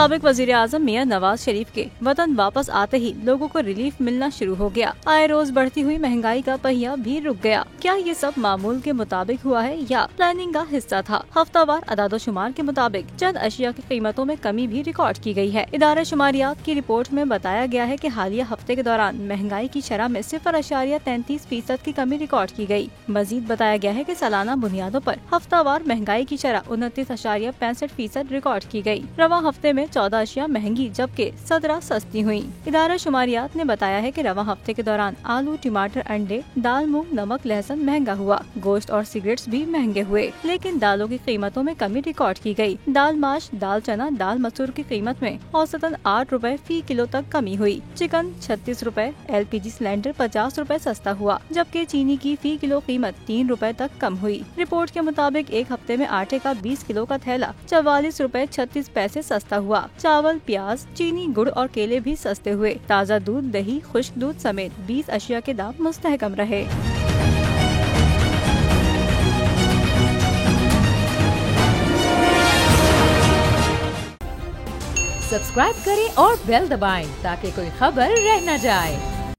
साबिक वजीर आजम मियां नवाज शरीफ के वतन वापस आते ही लोगों को रिलीफ मिलना शुरू हो गया। आए रोज बढ़ती हुई महंगाई का पहिया भी रुक गया। क्या ये सब मामूल के मुताबिक हुआ है या प्लानिंग का हिस्सा था? हफ्तावार अदादोशुमार के मुताबिक चंद अशिया की कीमतों में कमी भी रिकॉर्ड की गई है। इदारे शुमारियात की रिपोर्ट में बताया गया है कि हालिया हफ्ते के दौरान महंगाई की शरह में 0.33% की कमी रिकॉर्ड की गई। मजीद बताया गया है कि सालाना बुनियादों पर हफ्तावार महंगाई की शरह 29.65% रिकॉर्ड की गई। रवा हफ्ते में 14 अशिया महंगी जबकि 17 सस्ती हुई। इदारा शुमारियात ने बताया है कि रवा हफ्ते के दौरान आलू, टमाटर, अंडे, दाल, मूंग, नमक, लहसुन महंगा हुआ। गोश्त और सिगरेट्स भी महंगे हुए, लेकिन दालों की कीमतों में कमी रिकॉर्ड की गई। दाल माश, दाल चना, दाल मसूर की कीमत में औसतन 8 रुपए फी किलो तक कमी हुई। चिकन 36 रुपए, LPG सिलेंडर 50 रुपए सस्ता हुआ, जबकि चीनी की फी किलो कीमत 3 रुपए तक कम हुई। रिपोर्ट के मुताबिक एक हफ्ते में आटे का 20 किलो का थैला 44 रुपए 36 पैसे सस्ता हुआ। चावल, प्याज, चीनी, गुड़ और केले भी सस्ते हुए। ताज़ा दूध, दही, खुश्क दूध समेत 20 अशिया के दाम मुस्तहकम रहे। सब्सक्राइब करें और बेल दबाएं ताकि कोई खबर रह न जाए।